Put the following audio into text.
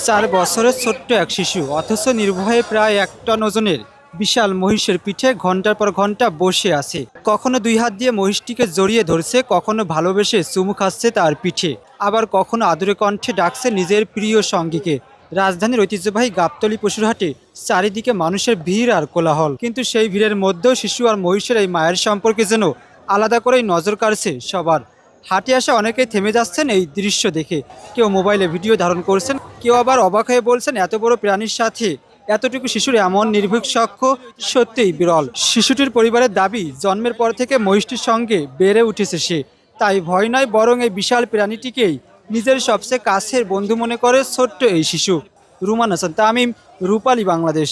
৪ বছরের ছোট্ট এক শিশু, অথচ নির্ভয়ে প্রায় ১ টন ওজনের বিশাল মহিষের পিঠে ঘন্টার পর ঘন্টা বসে আছে। কখনো ২ হাত দিয়ে মহিষটিকে জড়িয়ে ধরছে, কখনো ভালোবেসে চুমু খাচ্ছে তার পিঠে, আবার কখনো আদুরে কণ্ঠে ডাকছে নিজের প্রিয় সঙ্গীকে। রাজধানীর ঐতিহ্যবাহী গাবতলী পশুর হাটে চারিদিকে মানুষের ভিড় আর কোলাহল, কিন্তু সেই ভিড়ের মধ্যেও শিশু আর মহিষের এই মায়ের সম্পর্কে যেন আলাদা করেই নজর কাড়ছে সবার। হাটে আসা অনেকেই থেমে যাচ্ছেন এই দৃশ্য দেখে, কেউ মোবাইলে ভিডিও ধারণ করছেন, কেউ আবার অবাক হয়ে বলছেন এত বড় প্রাণীর সাথে এতটুকু শিশুর এমন নির্ভীক সাক্ষ্য সত্যিই বিরল। শিশুটির পরিবারের দাবি, জন্মের পর থেকে মহিষটির সঙ্গে বেড়ে উঠেছে সে, তাই ভয় নয় বরং এই বিশাল প্রাণীটিকেই নিজের সবচেয়ে কাছের বন্ধু মনে করে ছোট্ট এই শিশু। রুমান হাসান, তামিম, রূপালী, বাংলাদেশ।